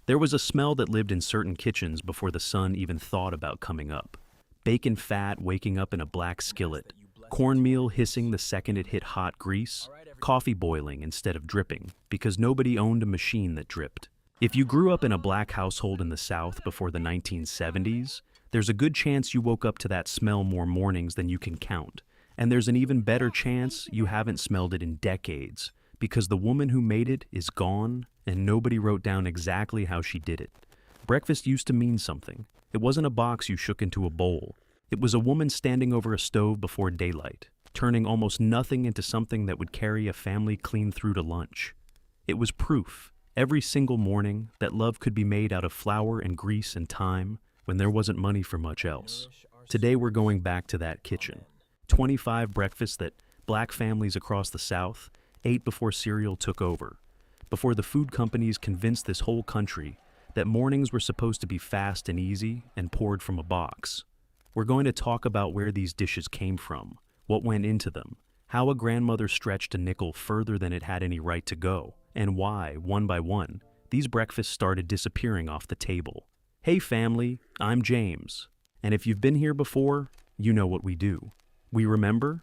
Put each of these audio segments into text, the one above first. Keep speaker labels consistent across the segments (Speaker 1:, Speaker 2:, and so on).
Speaker 1: There was a smell that lived in certain kitchens before the sun even thought about coming up. Bacon fat waking up in a black skillet, cornmeal hissing the second it hit hot grease, coffee boiling instead of dripping, because nobody owned a machine that dripped. If you grew up in a black household in the South before the 1970s, there's a good chance you woke up to that smell more mornings than you can count. And there's an even better chance you haven't smelled it in decades, because the woman who made it is gone and nobody wrote down exactly how she did it. Breakfast used to mean something. It wasn't a box you shook into a bowl. It was a woman standing over a stove before daylight, turning almost nothing into something that would carry a family clean through to lunch. It was proof, every single morning, that love could be made out of flour and grease and time when there wasn't money for much else. Today we're going back to that kitchen. 25 breakfasts that black families across the South ate before cereal took over, before the food companies convinced this whole country that mornings were supposed to be fast and easy and poured from a box. We're going to talk about where these dishes came from, what went into them, how a grandmother stretched a nickel further than it had any right to go, and why, one by one, these breakfasts started disappearing off the table. Hey family, I'm James, and if you've been here before, you know what we do. We remember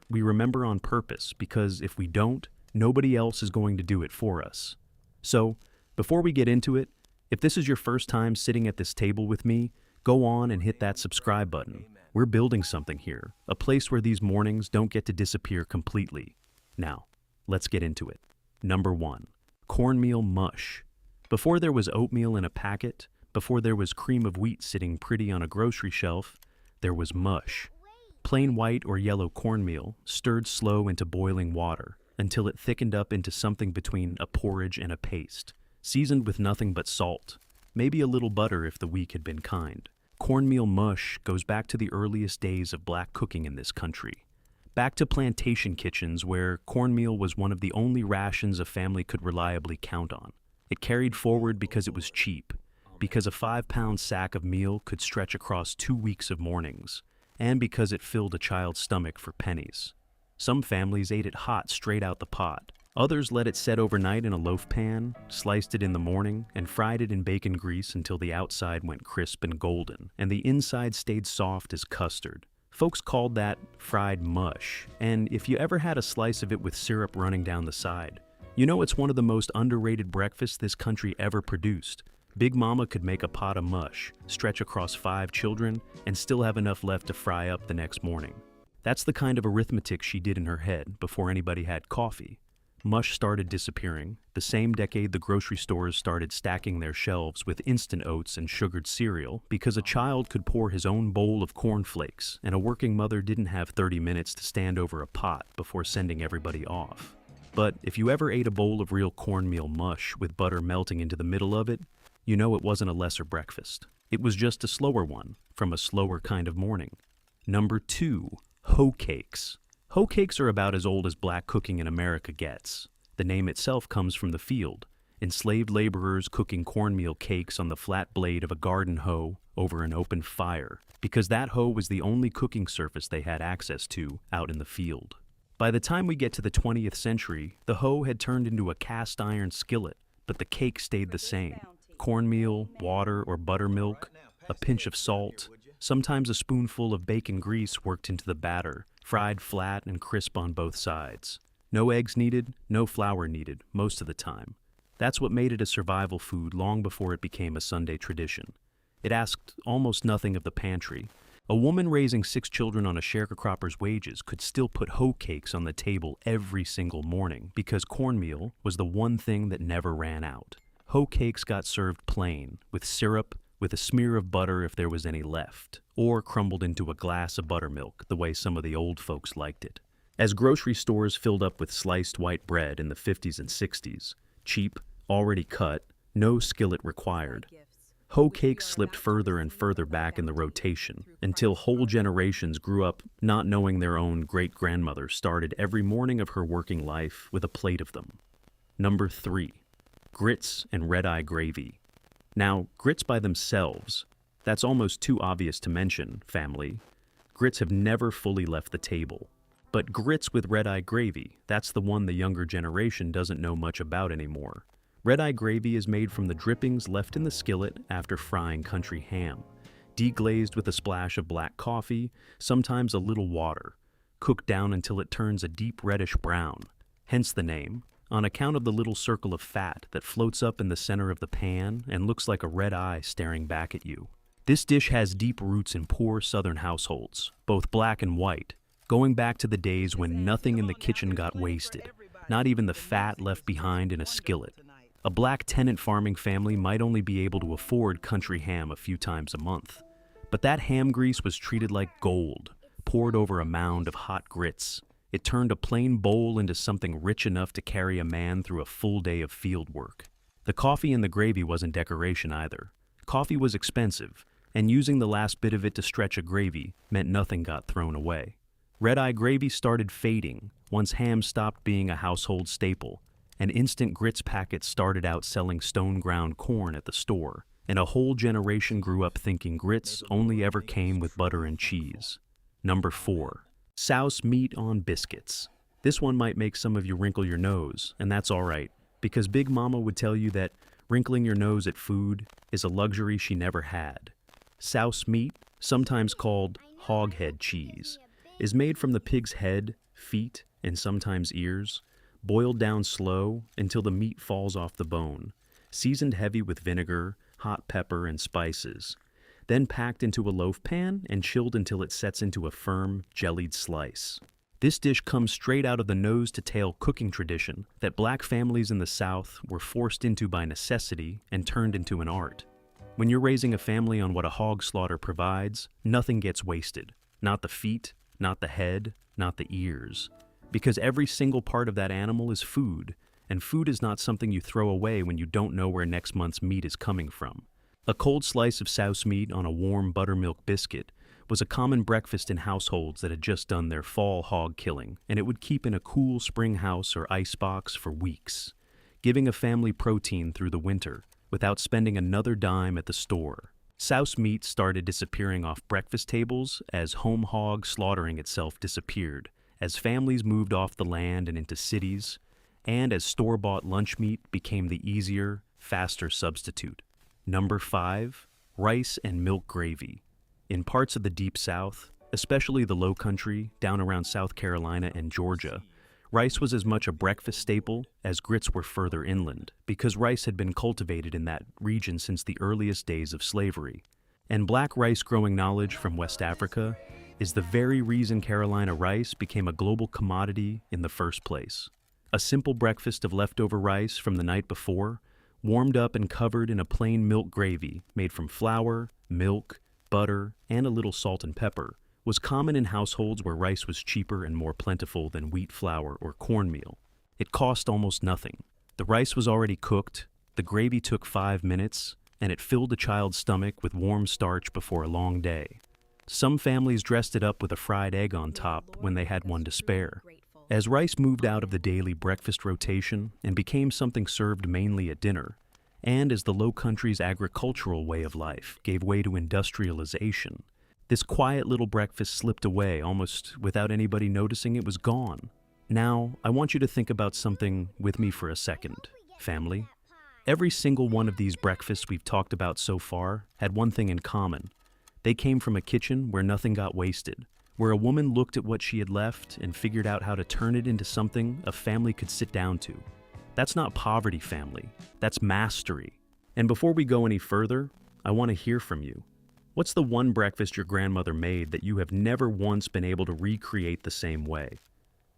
Speaker 1: on purpose, because if we don't, nobody else is going to do it for us. So, before we get into it, if this is your first time sitting at this table with me, go on and hit that subscribe button. We're building something here, a place where these mornings don't get to disappear completely. Now, let's get into it. Number 1, cornmeal mush. Before there was oatmeal in a packet, before there was cream of wheat sitting pretty on a grocery shelf, there was mush. Plain white or yellow cornmeal, stirred slow into boiling water, until it thickened up into something between a porridge and a paste, seasoned with nothing but salt, maybe a little butter if the week had been kind. Cornmeal mush goes back to the earliest days of black cooking in this country. Back to plantation kitchens where cornmeal was one of the only rations a family could reliably count on. It carried forward because it was cheap, because a 5-pound sack of meal could stretch across 2 weeks of mornings, and because it filled a child's stomach for pennies. Some families ate it hot straight out the pot. Others let it set overnight in a loaf pan, sliced it in the morning, and fried it in bacon grease until the outside went crisp and golden, and the inside stayed soft as custard. Folks called that fried mush, and if you ever had a slice of it with syrup running down the side, you know it's one of the most underrated breakfasts this country ever produced. Big Mama could make a pot of mush, stretch across 5 children, and still have enough left to fry up the next morning. That's the kind of arithmetic she did in her head before anybody had coffee. Mush started disappearing, the same decade the grocery stores started stacking their shelves with instant oats and sugared cereal, because a child could pour his own bowl of cornflakes, and a working mother didn't have 30 minutes to stand over a pot before sending everybody off. But if you ever ate a bowl of real cornmeal mush with butter melting into the middle of it, you know it wasn't a lesser breakfast. It was just a slower one, from a slower kind of morning. Number 2, hoecakes. Hoecakes are about as old as black cooking in America gets. The name itself comes from the field, enslaved laborers cooking cornmeal cakes on the flat blade of a garden hoe over an open fire, because that hoe was the only cooking surface they had access to out in the field. By the time we get to the 20th century, the hoe had turned into a cast iron skillet, but the cake stayed the same. Cornmeal, water or buttermilk, a pinch of salt, sometimes a spoonful of bacon grease worked into the batter, fried flat and crisp on both sides. No eggs needed, no flour needed, most of the time. That's what made it a survival food long before it became a Sunday tradition. It asked almost nothing of the pantry. A woman raising 6 children on a sharecropper's wages could still put hoecakes on the table every single morning because cornmeal was the one thing that never ran out. Hoecakes got served plain, with syrup, with a smear of butter if there was any left, or crumbled into a glass of buttermilk the way some of the old folks liked it. As grocery stores filled up with sliced white bread in the 50s and 60s, cheap, already cut, no skillet required, hoecakes slipped further and further back in the rotation until whole generations grew up not knowing their own great-grandmother started every morning of her working life with a plate of them. Number 3, grits and red-eye gravy. Now, grits by themselves, that's almost too obvious to mention, family. Grits have never fully left the table. But grits with red-eye gravy, that's the one the younger generation doesn't know much about anymore. Red-eye gravy is made from the drippings left in the skillet after frying country ham, deglazed with a splash of black coffee, sometimes a little water, cooked down until it turns a deep reddish brown, hence the name, on account of the little circle of fat that floats up in the center of the pan and looks like a red eye staring back at you. This dish has deep roots in poor southern households, both black and white, going back to the days when nothing in the kitchen got wasted, not even the fat left behind in a skillet. A black tenant farming family might only be able to afford country ham a few times a month, but that ham grease was treated like gold, poured over a mound of hot grits. It turned a plain bowl into something rich enough to carry a man through a full day of field work. The coffee in the gravy wasn't decoration either. Coffee was expensive, and using the last bit of it to stretch a gravy meant nothing got thrown away. Red-eye gravy started fading once ham stopped being a household staple, and instant grits packets started out selling stone-ground corn at the store, and a whole generation grew up thinking grits only ever came with butter and cheese. Number 4. Souse meat on biscuits. This one might make some of you wrinkle your nose, and that's alright, because Big Mama would tell you that wrinkling your nose at food is a luxury she never had. Souse meat, sometimes called hog head cheese, is made from the pig's head, feet, and sometimes ears, boiled down slow until the meat falls off the bone, seasoned heavy with vinegar, hot pepper, and spices, then packed into a loaf pan and chilled until it sets into a firm, jellied slice. This dish comes straight out of the nose-to-tail cooking tradition that black families in the South were forced into by necessity and turned into an art. When you're raising a family on what a hog slaughter provides, nothing gets wasted. Not the feet, not the head, not the ears. Because every single part of that animal is food, and food is not something you throw away when you don't know where next month's meat is coming from. A cold slice of souse meat on a warm buttermilk biscuit was a common breakfast in households that had just done their fall hog killing, and it would keep in a cool spring house or icebox for weeks, giving a family protein through the winter without spending another dime at the store. Souse meat started disappearing off breakfast tables as home hog slaughtering itself disappeared, as families moved off the land and into cities, and as store-bought lunch meat became the easier, faster substitute. Number 5. Rice and milk gravy. In parts of the Deep South, especially the Low Country, down around South Carolina and Georgia, rice was as much a breakfast staple as grits were further inland, because rice had been cultivated in that region since the earliest days of slavery. And black rice growing knowledge from West Africa is the very reason Carolina rice became a global commodity in the first place. A simple breakfast of leftover rice from the night before, warmed up and covered in a plain milk gravy made from flour, milk, butter, and a little salt and pepper, was common in households where rice was cheaper and more plentiful than wheat flour or cornmeal. It cost almost nothing. The rice was already cooked, the gravy took 5 minutes, and it filled a child's stomach with warm starch before a long day. Some families dressed it up with a fried egg on top when they had one to spare. As rice moved out of the daily breakfast rotation and became something served mainly at dinner, and as the Low Country's agricultural way of life gave way to industrialization, this quiet little breakfast slipped away almost without anybody noticing it was gone. Now, I want you to think about something with me for a second, family. Every single one of these breakfasts we've talked about so far had one thing in common. They came from a kitchen where nothing got wasted, where a woman looked at what she had left and figured out how to turn it into something a family could sit down to. That's not poverty, family. That's mastery. And before we go any further, I want to hear from you. What's the one breakfast your grandmother made that you have never once been able to recreate the same way?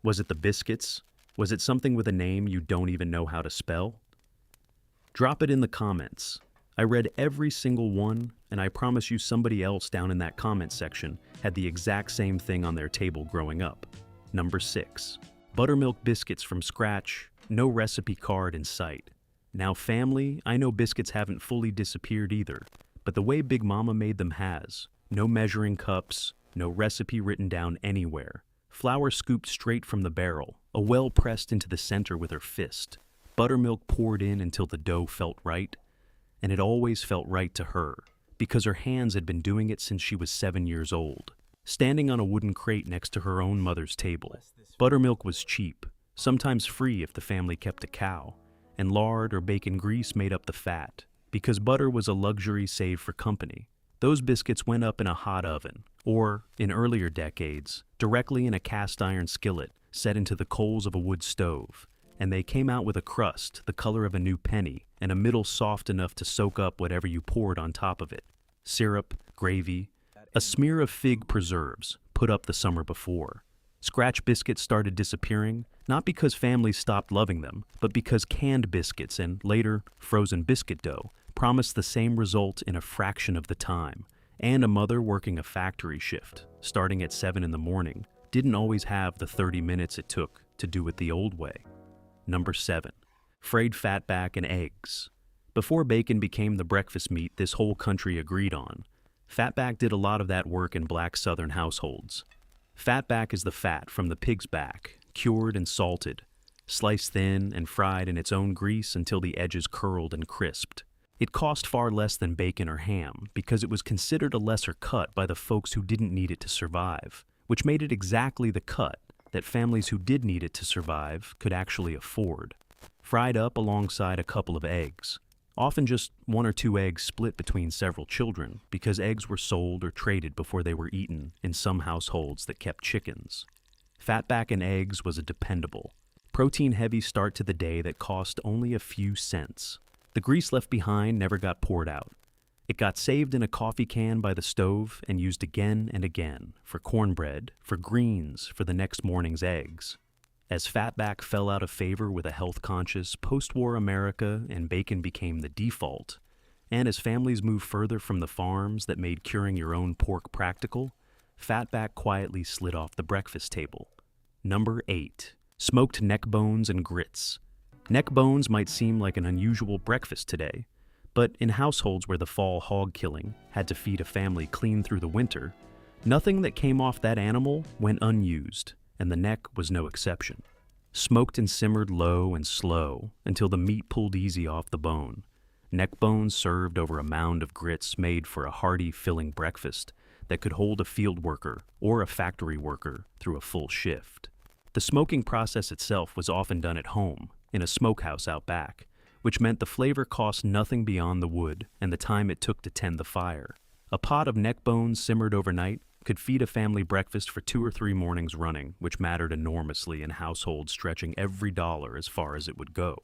Speaker 1: Was it the Biscuits? Was it something with a name you don't even know how to spell? Drop it in the comments. I read every single one, and I promise you somebody else down in that comment section had the exact same thing on their table growing up. Number 6. Buttermilk biscuits from scratch, no recipe card in sight. Now family, I know biscuits haven't fully disappeared either, but the way Big Mama made them has. No measuring cups, no recipe written down anywhere. Flour scooped straight from the barrel, a well pressed into the center with her fist. Buttermilk poured in until the dough felt right, and it always felt right to her, because her hands had been doing it since she was 7 years old. Standing on a wooden crate next to her own mother's table, buttermilk was cheap, sometimes free if the family kept a cow, and lard or bacon grease made up the fat. Because butter was a luxury saved for company, those biscuits went up in a hot oven, or, in earlier decades, directly in a cast iron skillet set into the coals of a wood stove, and they came out with a crust the color of a new penny and a middle soft enough to soak up whatever you poured on top of it. Syrup, gravy, a smear of fig preserves put up the summer before. Scratch biscuits started disappearing, not because families stopped loving them, but because canned biscuits and, later, frozen biscuit dough promised the same result in a fraction of the time. And a mother working a factory shift, starting at 7 in the morning, didn't always have the 30 minutes it took to do it the old way. Number 7. Frayed fatback and eggs. Before bacon became the breakfast meat this whole country agreed on, fatback did a lot of that work in black southern households. Fatback is the fat from the pig's back, cured and salted, sliced thin and fried in its own grease until the edges curled and crisped. It cost far less than bacon or ham because it was considered a lesser cut by the folks who didn't need it to survive, which made it exactly the cut that families who did need it to survive could actually afford. Fried up alongside a couple of eggs, often just 1 or 2 eggs split between several children because eggs were sold or traded before they were eaten in some households that kept chickens. Fatback and eggs was a dependable, protein-heavy start to the day that cost only a few cents. The grease left behind never got poured out. It got saved in a coffee can by the stove and used again and again for cornbread, for greens, for the next morning's eggs. As fatback fell out of favor with a health-conscious post-war America and bacon became the default, and as families moved further from the farms that made curing your own pork practical, fatback quietly slid off the breakfast table. Number 8. Smoked neck bones and grits. Neck bones might seem like an unusual breakfast today, but in households where the fall hog-killing had to feed a family clean through the winter, nothing that came off that animal went unused, and the neck was no exception. Smoked and simmered low and slow until the meat pulled easy off the bone. Neck bones served over a mound of grits made for a hearty, filling breakfast that could hold a field worker or a factory worker through a full shift. The smoking process itself was often done at home, in a smokehouse out back, which meant the flavor cost nothing beyond the wood and the time it took to tend the fire. A pot of neck bones simmered overnight could feed a family breakfast for 2 or 3 mornings running, which mattered enormously in households stretching every dollar as far as it would go.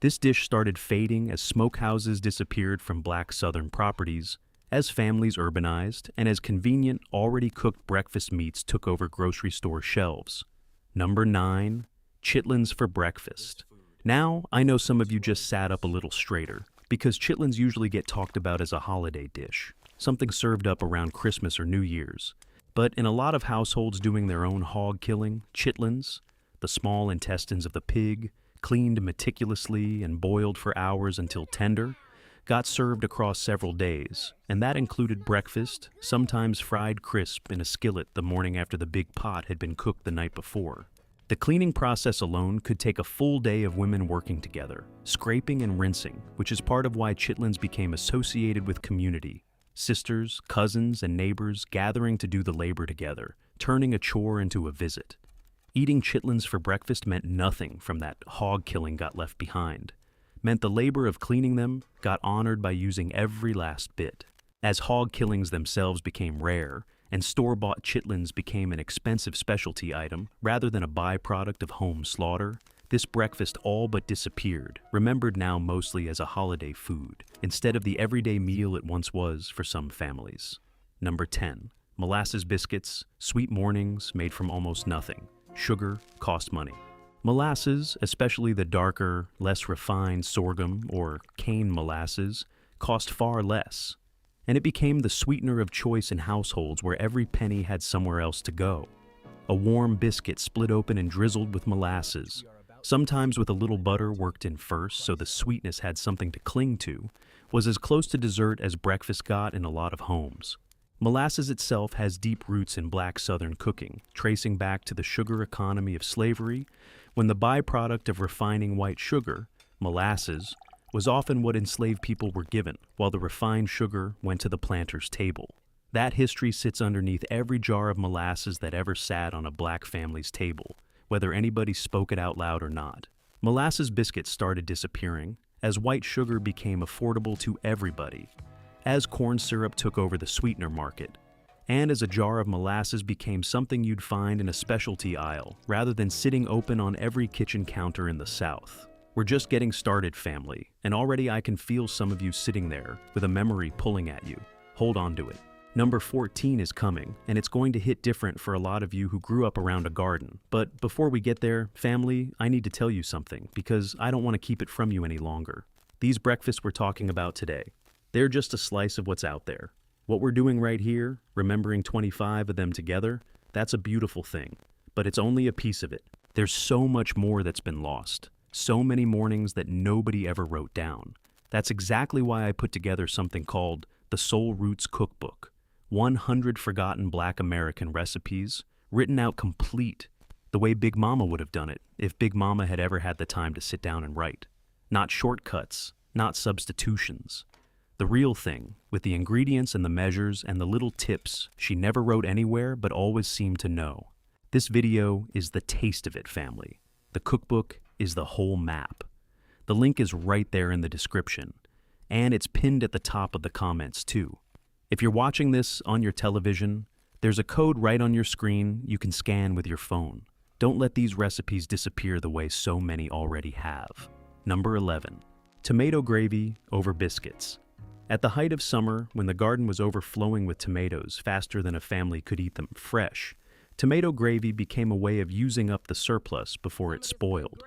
Speaker 1: This dish started fading as smokehouses disappeared from black southern properties, as families urbanized, and as convenient, already cooked breakfast meats took over grocery store shelves. Number 9. Chitlins for breakfast. Now, I know some of you just sat up a little straighter, because chitlins usually get talked about as a holiday dish, something served up around Christmas or New Year's. But in a lot of households doing their own hog-killing, chitlins, the small intestines of the pig, cleaned meticulously and boiled for hours until tender, got served across several days, and that included breakfast, sometimes fried crisp in a skillet the morning after the big pot had been cooked the night before. The cleaning process alone could take a full day of women working together, scraping and rinsing, which is part of why chitlins became associated with community. Sisters, cousins, and neighbors gathering to do the labor together, turning a chore into a visit. Eating chitlins for breakfast meant nothing from that hog-killing got left behind. Meant the labor of cleaning them got honored by using every last bit. As hog-killings themselves became rare, and store-bought chitlins became an expensive specialty item rather than a byproduct of home slaughter, this breakfast all but disappeared, remembered now mostly as a holiday food, instead of the everyday meal it once was for some families. Number 10. Molasses biscuits, sweet mornings made from almost nothing. Sugar cost money. Molasses, especially the darker, less refined sorghum or cane molasses, cost far less, and it became the sweetener of choice in households where every penny had somewhere else to go. A warm biscuit split open and drizzled with molasses, sometimes with a little butter worked in first so the sweetness had something to cling to, was as close to dessert as breakfast got in a lot of homes. Molasses itself has deep roots in black southern cooking, tracing back to the sugar economy of slavery, when the byproduct of refining white sugar, molasses, was often what enslaved people were given, while the refined sugar went to the planter's table. That history sits underneath every jar of molasses that ever sat on a black family's table, whether anybody spoke it out loud or not. Molasses biscuits started disappearing as white sugar became affordable to everybody, as corn syrup took over the sweetener market, and as a jar of molasses became something you'd find in a specialty aisle rather than sitting open on every kitchen counter in the South. We're just getting started, family, and already I can feel some of you sitting there with a memory pulling at you. Hold on to it. Number 14 is coming, and it's going to hit different for a lot of you who grew up around a garden. But before we get there, family, I need to tell you something, because I don't want to keep it from you any longer. These breakfasts we're talking about today, they're just a slice of what's out there. What we're doing right here, remembering 25 of them together, that's a beautiful thing. But it's only a piece of it. There's so much more that's been lost. So many mornings that nobody ever wrote down. That's exactly why I put together something called the Soul Roots Cookbook. 100 forgotten Black American recipes, written out complete, the way Big Mama would have done it if Big Mama had ever had the time to sit down and write. Not shortcuts, not substitutions. The real thing, with the ingredients and the measures and the little tips she never wrote anywhere but always seemed to know. This video is the taste of it, family. The cookbook is the whole map. The link is right there in the description, and it's pinned at the top of the comments too. If you're watching this on your television, there's a code right on your screen you can scan with your phone. Don't let these recipes disappear the way so many already have. Number 11. Tomato gravy over biscuits. At the height of summer, when the garden was overflowing with tomatoes faster than a family could eat them fresh, tomato gravy became a way of using up the surplus before it spoiled.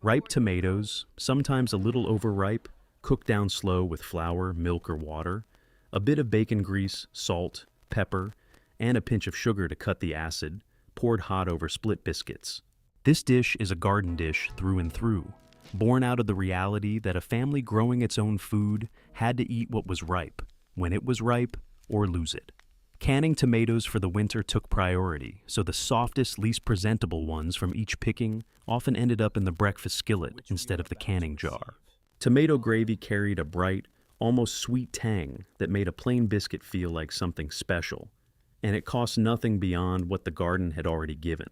Speaker 1: Ripe tomatoes, sometimes a little overripe, cooked down slow with flour, milk, or water, a bit of bacon grease, salt, pepper, and a pinch of sugar to cut the acid, poured hot over split biscuits. This dish is a garden dish through and through, born out of the reality that a family growing its own food had to eat what was ripe, when it was ripe, or lose it. Canning tomatoes for the winter took priority, so the softest, least presentable ones from each picking often ended up in the breakfast skillet instead of the canning jar. Tomato gravy carried a bright, almost sweet tang that made a plain biscuit feel like something special, and it cost nothing beyond what the garden had already given.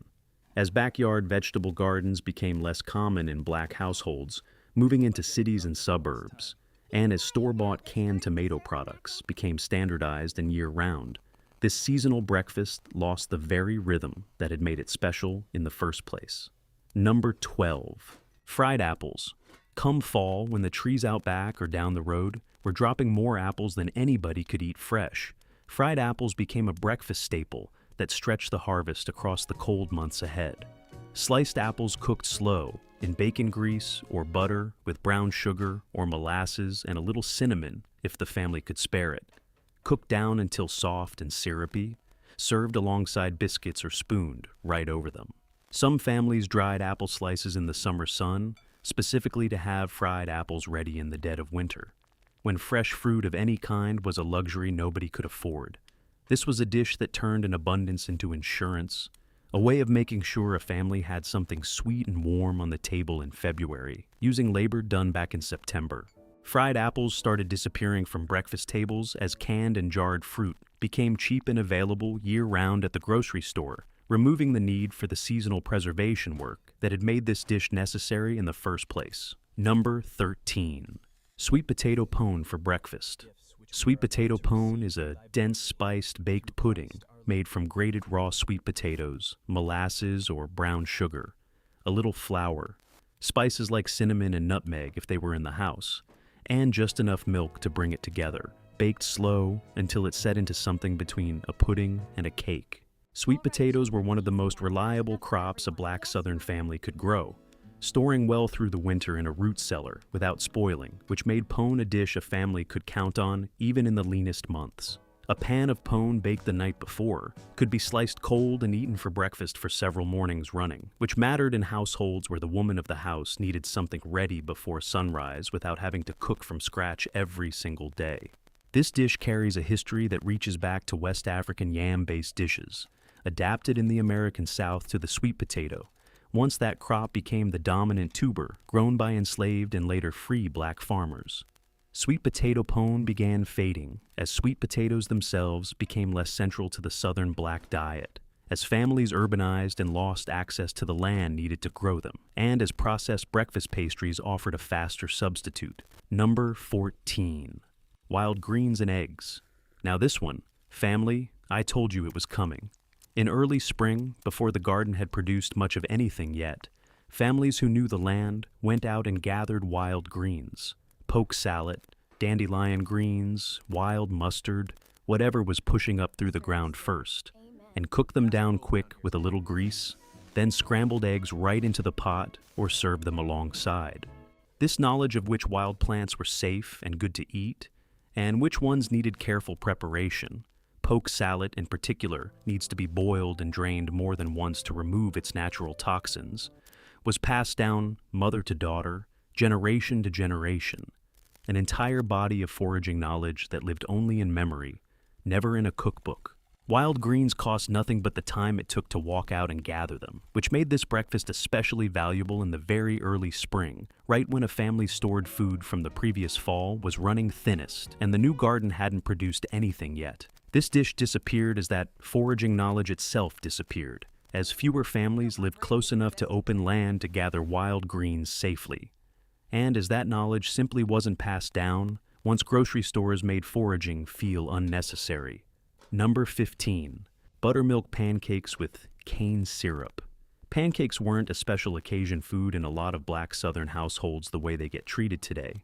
Speaker 1: As backyard vegetable gardens became less common in Black households, moving into cities and suburbs, and as store-bought canned tomato products became standardized and year-round, this seasonal breakfast lost the very rhythm that had made it special in the first place. Number 12. Fried apples. Come fall, when the trees out back or down the road were dropping more apples than anybody could eat fresh, fried apples became a breakfast staple that stretched the harvest across the cold months ahead. Sliced apples cooked slow, in bacon grease or butter with brown sugar or molasses and a little cinnamon if the family could spare it. Cooked down until soft and syrupy, served alongside biscuits or spooned right over them. Some families dried apple slices in the summer sun, specifically to have fried apples ready in the dead of winter, when fresh fruit of any kind was a luxury nobody could afford. This was a dish that turned an abundance into insurance, a way of making sure a family had something sweet and warm on the table in February, using labor done back in September. Fried apples started disappearing from breakfast tables as canned and jarred fruit became cheap and available year-round at the grocery store, removing the need for the seasonal preservation work that had made this dish necessary in the first place. Number 13. Sweet potato pone for breakfast. Sweet potato pone is a dense spiced baked pudding made from grated raw sweet potatoes, molasses or brown sugar, a little flour, spices like cinnamon and nutmeg if they were in the house, and just enough milk to bring it together, baked slow until it set into something between a pudding and a cake. Sweet potatoes were one of the most reliable crops a Black Southern family could grow, storing well through the winter in a root cellar without spoiling, which made pone a dish a family could count on even in the leanest months. A pan of pone baked the night before could be sliced cold and eaten for breakfast for several mornings running, which mattered in households where the woman of the house needed something ready before sunrise without having to cook from scratch every single day. This dish carries a history that reaches back to West African yam-based dishes, adapted in the American South to the sweet potato, once that crop became the dominant tuber grown by enslaved and later free Black farmers. Sweet potato pone began fading as sweet potatoes themselves became less central to the Southern Black diet, as families urbanized and lost access to the land needed to grow them, and as processed breakfast pastries offered a faster substitute. Number 14. Wild greens and eggs. Now this one, family, I told you it was coming. In early spring, before the garden had produced much of anything yet, families who knew the land went out and gathered wild greens. Poke salad, dandelion greens, wild mustard, whatever was pushing up through the ground first, and cooked them down quick with a little grease, then scrambled eggs right into the pot or served them alongside. This knowledge of which wild plants were safe and good to eat, and which ones needed careful preparation, poke salad in particular needs to be boiled and drained more than once to remove its natural toxins, was passed down mother to daughter, generation to generation, an entire body of foraging knowledge that lived only in memory, never in a cookbook. Wild greens cost nothing but the time it took to walk out and gather them, which made this breakfast especially valuable in the very early spring, right when a family's stored food from the previous fall was running thinnest and the new garden hadn't produced anything yet. This dish disappeared as that foraging knowledge itself disappeared, as fewer families lived close enough to open land to gather wild greens safely. And as that knowledge simply wasn't passed down, once grocery stores made foraging feel unnecessary. Number 15. Buttermilk pancakes with cane syrup. Pancakes weren't a special occasion food in a lot of black Southern households the way they get treated today.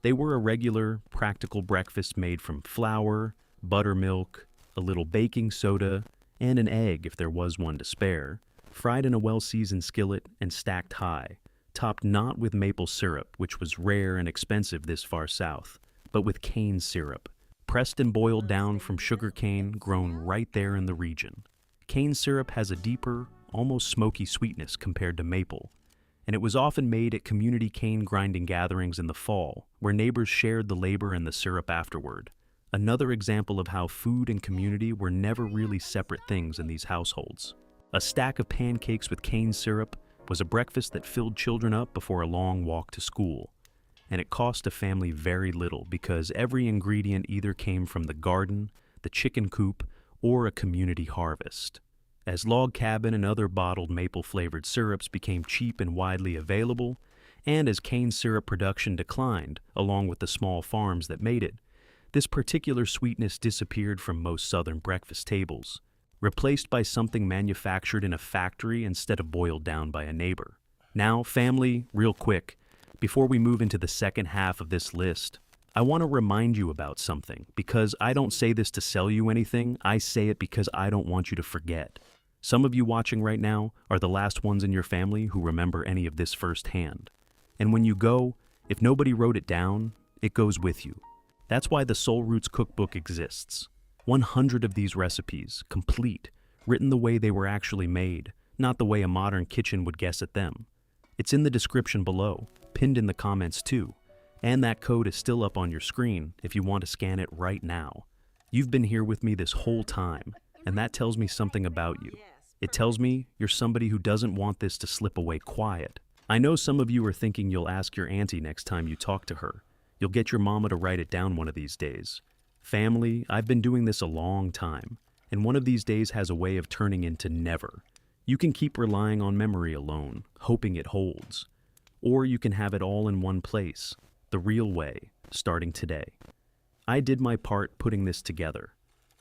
Speaker 1: They were a regular, practical breakfast made from flour, buttermilk, a little baking soda, and an egg if there was one to spare, fried in a well-seasoned skillet and stacked high, topped not with maple syrup, which was rare and expensive this far south, but with cane syrup, pressed and boiled down from sugar cane grown right there in the region. Cane syrup has a deeper, almost smoky sweetness compared to maple, and it was often made at community cane grinding gatherings in the fall, where neighbors shared the labor and the syrup afterward. Another example of how food and community were never really separate things in these households. A stack of pancakes with cane syrup was a breakfast that filled children up before a long walk to school. And it cost a family very little because every ingredient either came from the garden, the chicken coop, or a community harvest. As log cabin and other bottled maple-flavored syrups became cheap and widely available, and as cane syrup production declined, along with the small farms that made it, this particular sweetness disappeared from most Southern breakfast tables, replaced by something manufactured in a factory instead of boiled down by a neighbor. Now, family, real quick, before we move into the second half of this list, I want to remind you about something, because I don't say this to sell you anything, I say it because I don't want you to forget. Some of you watching right now are the last ones in your family who remember any of this firsthand. And when you go, if nobody wrote it down, it goes with you. That's why the Soul Roots Cookbook exists. 100 of these recipes, complete, written the way they were actually made, not the way a modern kitchen would guess at them. It's in the description below, pinned in the comments too, and that code is still up on your screen if you want to scan it right now. You've been here with me this whole time, and that tells me something about you. It tells me you're somebody who doesn't want this to slip away quiet. I know some of you are thinking you'll ask your auntie next time you talk to her. You'll get your mama to write it down one of these days. Family, I've been doing this a long time, and one of these days has a way of turning into never. You can keep relying on memory alone, hoping it holds. Or you can have it all in one place, the real way, starting today. I did my part putting this together.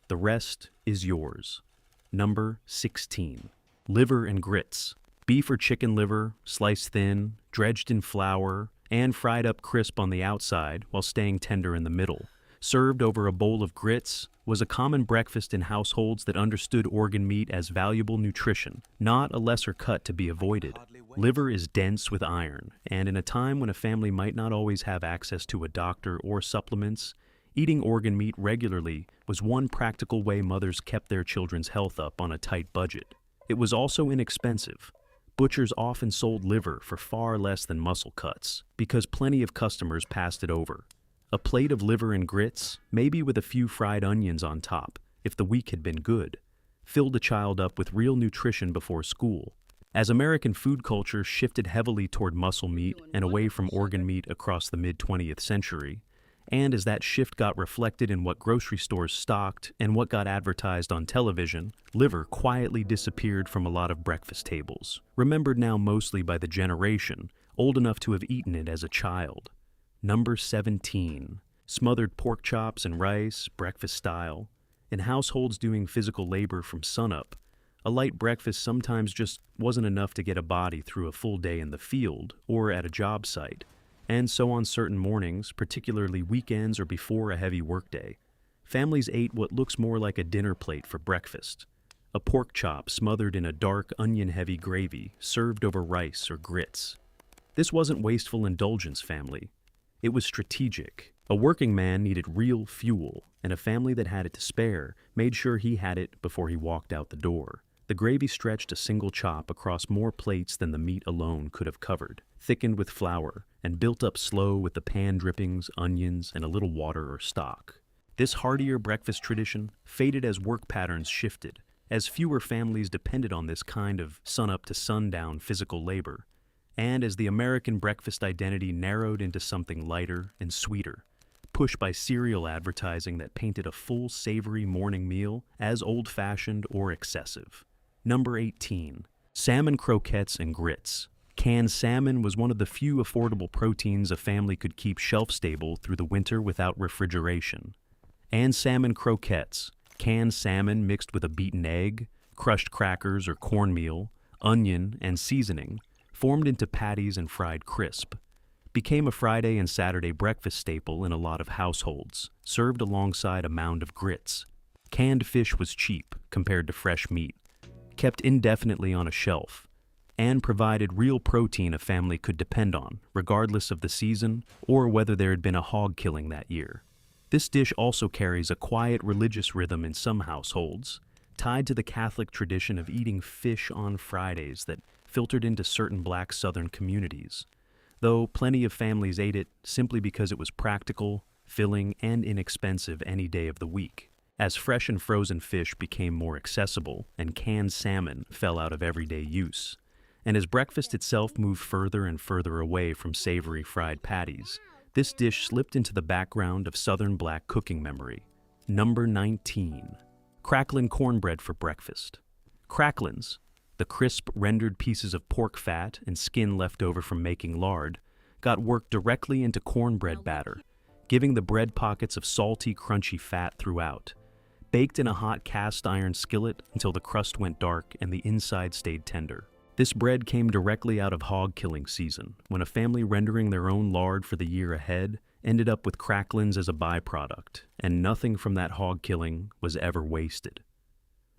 Speaker 1: The rest is yours. Number 16. Liver and grits. Beef or chicken liver, sliced thin, dredged in flour, and fried up crisp on the outside while staying tender in the middle, served over a bowl of grits, was a common breakfast in households that understood organ meat as valuable nutrition, not a lesser cut to be avoided. Liver is dense with iron, and in a time when a family might not always have access to a doctor or supplements, eating organ meat regularly was one practical way mothers kept their children's health up on a tight budget. It was also inexpensive. Butchers often sold liver for far less than muscle cuts, because plenty of customers passed it over. A plate of liver and grits, maybe with a few fried onions on top, if the week had been good, filled a child up with real nutrition before school. As American food culture shifted heavily toward muscle meat and away from organ meat across the mid-20th century, And as that shift got reflected in what grocery stores stocked and what got advertised on television, liver quietly disappeared from a lot of breakfast tables, remembered now mostly by the generation old enough to have eaten it as a child. Number 17. Smothered pork chops and rice, breakfast style. In households doing physical labor from sunup, a light breakfast sometimes just wasn't enough to get a body through a full day in the field or at a job site. And so on certain mornings, particularly weekends or before a heavy workday, families ate what looks more like a dinner plate for breakfast. A pork chop smothered in a dark, onion-heavy gravy served over rice or grits. This wasn't wasteful indulgence, family. It was strategic. A working man needed real fuel, and a family that had it to spare made sure he had it before he walked out the door. The gravy stretched a single chop across more plates than the meat alone could have covered, thickened with flour, and built up slow with the pan drippings, onions, and a little water or stock. This heartier breakfast tradition faded as work patterns shifted, as fewer families depended on this kind of sun-up to sundown physical labor, and as the American breakfast identity narrowed into something lighter and sweeter, pushed by cereal advertising that painted a full, savory morning meal as old-fashioned or excessive. Number 18. Salmon croquettes and grits. Canned salmon was one of the few affordable proteins a family could keep shelf-stable through the winter without refrigeration. And salmon croquettes, canned salmon mixed with a beaten egg, crushed crackers or cornmeal, onion, and seasoning, formed into patties and fried crisp, became a Friday and Saturday breakfast staple in a lot of households, served alongside a mound of grits. Canned fish was cheap compared to fresh meat, kept indefinitely on a shelf, and provided real protein a family could depend on, regardless of the season or whether there had been a hog-killing that year. This dish also carries a quiet religious rhythm in some households, tied to the Catholic tradition of eating fish on Fridays that filtered into certain black Southern communities, though plenty of families ate it simply because it was practical, filling, and inexpensive any day of the week. As fresh and frozen fish became more accessible and canned salmon fell out of everyday use, and as breakfast itself moved further and further away from savory fried patties, this dish slipped into the background of Southern black cooking memory. Number 19. Crackling cornbread for breakfast. Cracklins, the crisp, rendered pieces of pork fat and skin left over from making lard, got worked directly into cornbread batter, giving the bread pockets of salty, crunchy fat throughout. Baked in a hot cast iron skillet until the crust went dark and the inside stayed tender. This bread came directly out of hog-killing season, when a family rendering their own lard for the year ahead ended up with cracklins as a byproduct, and nothing from that hog-killing was ever wasted.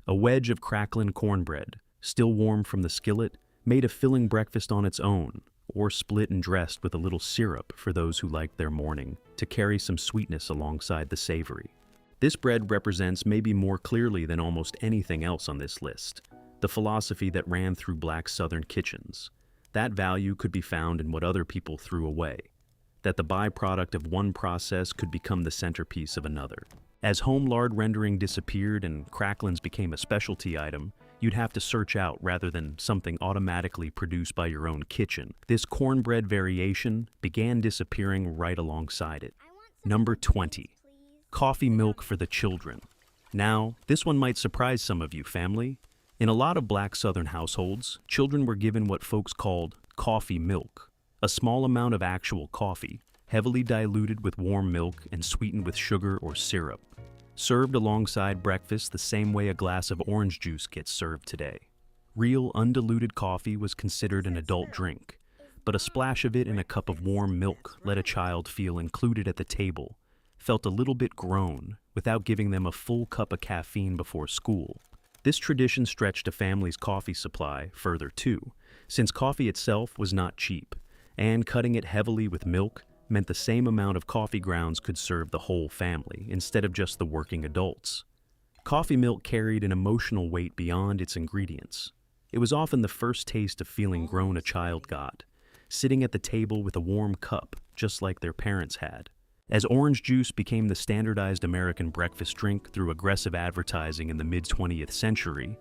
Speaker 1: A wedge of cracklin cornbread, still warm from the skillet, made a filling breakfast on its own, or split and dressed with a little syrup for those who liked their morning, to carry some sweetness alongside the savory. This bread represents maybe more clearly than almost anything else on this list the philosophy that ran through black Southern kitchens. That value could be found in what other people threw away, that the byproduct of one process could become the centerpiece of another. As home lard rendering disappeared and cracklins became a specialty item, you'd have to search out rather than something automatically produced by your own kitchen. This cornbread variation began disappearing right alongside it. Number 20. Coffee milk for the children. Now, this one might surprise some of you, family. In a lot of black Southern households, children were given what folks called coffee milk, a small amount of actual coffee, heavily diluted with warm milk and sweetened with sugar or syrup, served alongside breakfast the same way a glass of orange juice gets served today. Real undiluted coffee was considered an adult drink, but a splash of it in a cup of warm milk let a child feel included at the table, felt a little bit grown, without giving them a full cup of caffeine before school. This tradition stretched a family's coffee supply further too, since coffee itself was not cheap, and cutting it heavily with milk meant the same amount of coffee grounds could serve the whole family instead of just the working adults. Coffee milk carried an emotional weight beyond its ingredients. It was often the first taste of feeling grown a child got, sitting at the table with a warm cup, just like their parents had. As orange juice became the standardized American breakfast drink through aggressive advertising in the mid-20th century,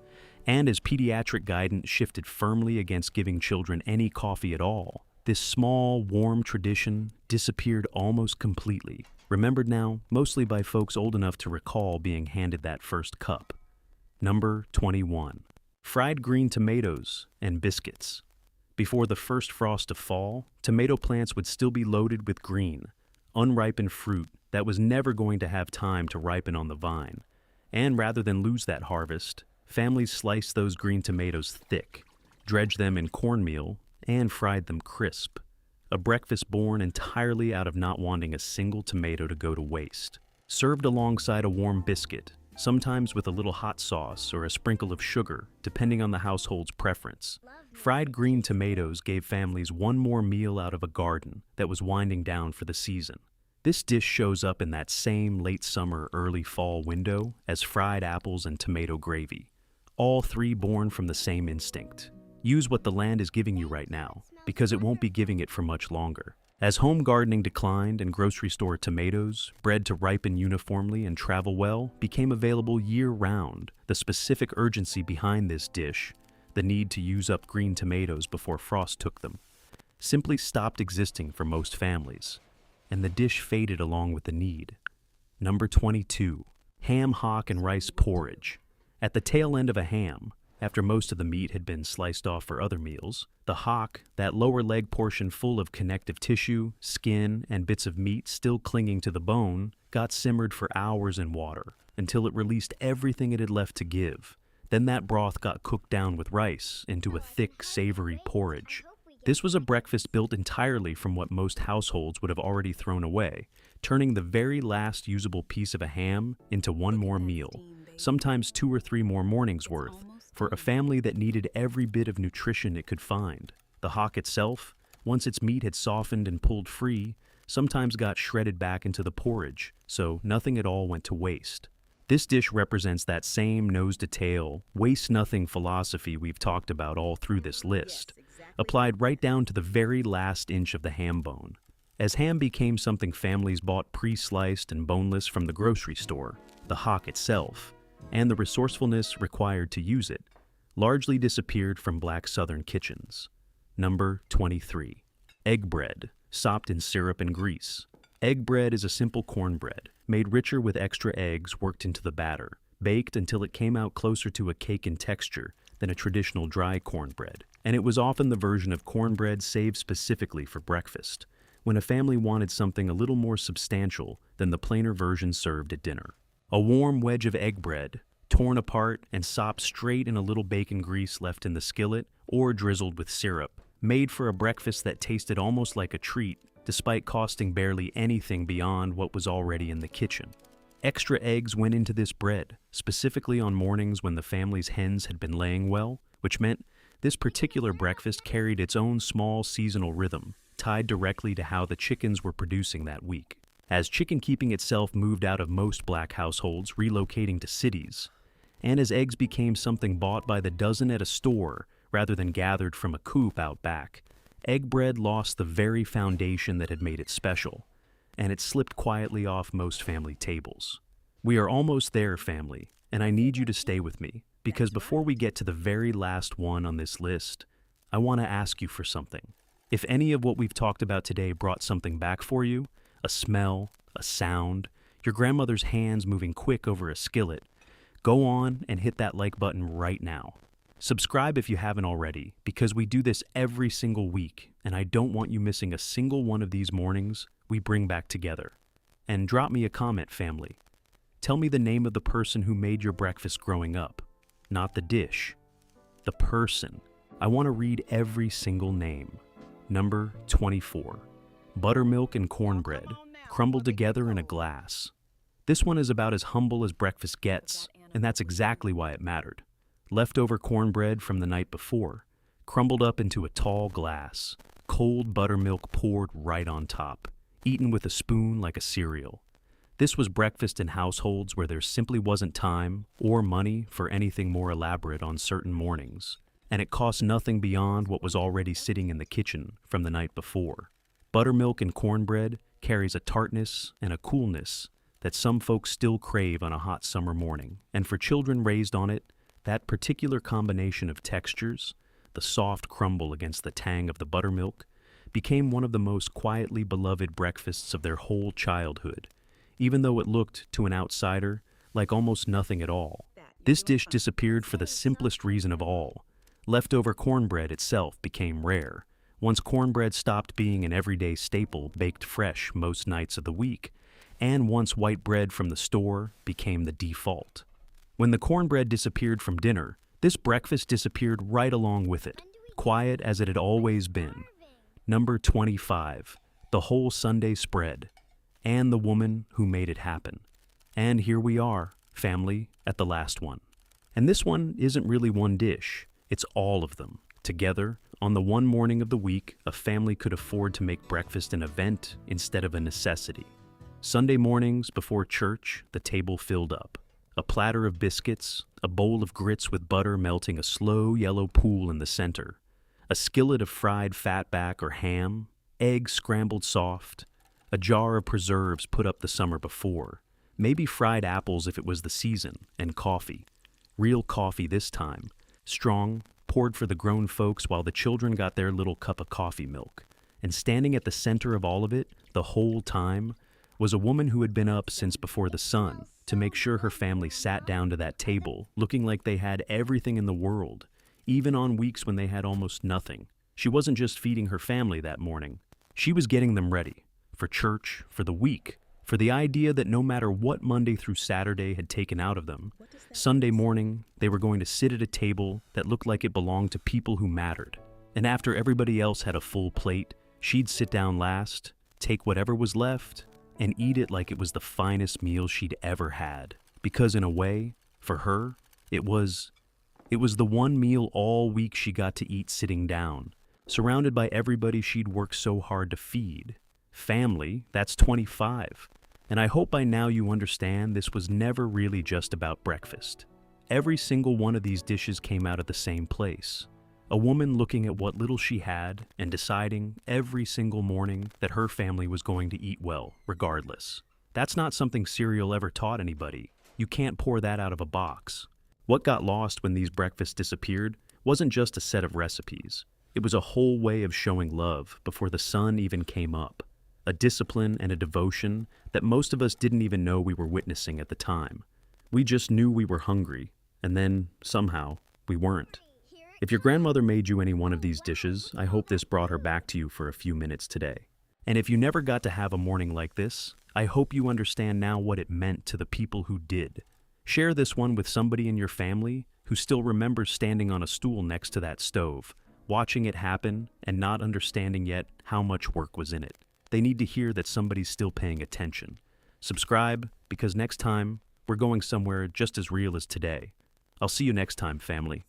Speaker 1: and as pediatric guidance shifted firmly against giving children any coffee at all, this small, warm tradition disappeared almost completely, remembered now mostly by folks old enough to recall being handed that first cup. Number 21. Fried green tomatoes and biscuits. Before the first frost of fall, tomato plants would still be loaded with green, unripened fruit that was never going to have time to ripen on the vine. And rather than lose that harvest, families sliced those green tomatoes thick, dredged them in cornmeal, and fried them crisp. A breakfast born entirely out of not wanting a single tomato to go to waste. Served alongside a warm biscuit, sometimes with a little hot sauce or a sprinkle of sugar, depending on the household's preference. Fried green tomatoes gave families one more meal out of a garden that was winding down for the season. This dish shows up in that same late summer, early fall window as fried apples and tomato gravy, all three born from the same instinct. Use what the land is giving you right now, because it won't be giving it for much longer. As home gardening declined and grocery store tomatoes, bred to ripen uniformly and travel well, became available year-round, the specific urgency behind this dish, the need to use up green tomatoes before frost took them, simply stopped existing for most families, and the dish faded along with the need. Number 22. Ham, hock, and rice porridge. At the tail end of a ham, after most of the meat had been sliced off for other meals, the hock, that lower leg portion full of connective tissue, skin, and bits of meat still clinging to the bone, got simmered for hours in water until it released everything it had left to give. Then that broth got cooked down with rice into a thick, savory porridge. This was a breakfast built entirely from what most households would have already thrown away, turning the very last usable piece of a ham into one more meal, sometimes 2 or 3 more mornings' worth, for a family that needed every bit of nutrition it could find. The hock itself, once its meat had softened and pulled free, sometimes got shredded back into the porridge, so nothing at all went to waste. This dish represents that same nose-to-tail, waste-nothing philosophy we've talked about all through this list, applied right down to the very last inch of the ham bone. As ham became something families bought pre-sliced and boneless from the grocery store, the hock itself, and the resourcefulness required to use it, largely disappeared from Black Southern kitchens. Number 23. Egg bread, sopped in syrup and grease. Egg bread is a simple cornbread, made richer with extra eggs worked into the batter, baked until it came out closer to a cake in texture than a traditional dry cornbread. And it was often the version of cornbread saved specifically for breakfast, when a family wanted something a little more substantial than the plainer version served at dinner. A warm wedge of egg bread, torn apart and sopped straight in a little bacon grease left in the skillet or drizzled with syrup, made for a breakfast that tasted almost like a treat, despite costing barely anything beyond what was already in the kitchen. Extra eggs went into this bread, specifically on mornings when the family's hens had been laying well, which meant this particular breakfast carried its own small seasonal rhythm, tied directly to how the chickens were producing that week. As chicken keeping itself moved out of most Black households, relocating to cities, and as eggs became something bought by the dozen at a store rather than gathered from a coop out back, egg bread lost the very foundation that had made it special, and it slipped quietly off most family tables. We are almost there, family, and I need you to stay with me, because before we get to the very last one on this list, I want to ask you for something. If any of what we've talked about today brought something back for you, a smell, a sound, your grandmother's hands moving quick over a skillet, go on and hit that like button right now. Subscribe if you haven't already, because we do this every single week, and I don't want you missing a single one of these mornings we bring back together. And drop me a comment, family. Tell me the name of the person who made your breakfast growing up. Not the dish. The person. I want to read every single name. Number 24. Buttermilk and cornbread, crumbled together in a glass. This one is about as humble as breakfast gets, and that's exactly why it mattered. Leftover cornbread from the night before, crumbled up into a tall glass, cold buttermilk poured right on top, eaten with a spoon like a cereal. This was breakfast in households where there simply wasn't time or money for anything more elaborate on certain mornings, and it cost nothing beyond what was already sitting in the kitchen from the night before. Buttermilk and cornbread carries a tartness and a coolness that some folks still crave on a hot summer morning, and for children raised on it, that particular combination of textures, the soft crumble against the tang of the buttermilk, became one of the most quietly beloved breakfasts of their whole childhood, even though it looked, to an outsider, like almost nothing at all. This dish disappeared for the simplest reason of all. Leftover cornbread itself became rare. Once cornbread stopped being an everyday staple baked fresh most nights of the week, and once white bread from the store became the default. When the cornbread disappeared from dinner, this breakfast disappeared right along with it, quiet as it had always been. Number 25, the whole Sunday spread, and the woman who made it happen. And here we are, family, at the last one. And this one isn't really one dish, it's all of them. Together, on the one morning of the week, a family could afford to make breakfast an event instead of a necessity. Sunday mornings before church, the table filled up. A platter of biscuits, a bowl of grits with butter melting a slow yellow pool in the center, a skillet of fried fatback or ham, eggs scrambled soft, a jar of preserves put up the summer before, maybe fried apples if it was the season, and coffee. Real coffee this time, strong, poured for the grown folks while the children got their little cup of coffee milk. And standing at the center of all of it, the whole time, was a woman who had been up since before the sun to make sure her family sat down to that table looking like they had everything in the world, even on weeks when they had almost nothing. She wasn't just feeding her family that morning. She was getting them ready for church, for the week, for the idea that no matter what Monday through Saturday had taken out of them, Sunday morning they were going to sit at a table that looked like it belonged to people who mattered. And after everybody else had a full plate, she'd sit down last, take whatever was left, and eat it like it was the finest meal she'd ever had. Because in a way, for her, it was the one meal all week she got to eat sitting down, surrounded by everybody she'd worked so hard to feed. Family, that's 25. And I hope by now you understand this was never really just about breakfast. Every single one of these dishes came out of the same place. A woman looking at what little she had and deciding every single morning that her family was going to eat well, regardless. That's not something cereal ever taught anybody. You can't pour that out of a box. What got lost when these breakfasts disappeared wasn't just a set of recipes. It was a whole way of showing love before the sun even came up. A discipline and a devotion that most of us didn't even know we were witnessing at the time. We just knew we were hungry, and then, somehow, we weren't. If your grandmother made you any one of these dishes, I hope this brought her back to you for a few minutes today. And if you never got to have a morning like this, I hope you understand now what it meant to the people who did. Share this one with somebody in your family who still remembers standing on a stool next to that stove, watching it happen and not understanding yet how much work was in it. They need to hear that somebody's still paying attention. Subscribe, because next time, we're going somewhere just as real as today. I'll see you next time, family.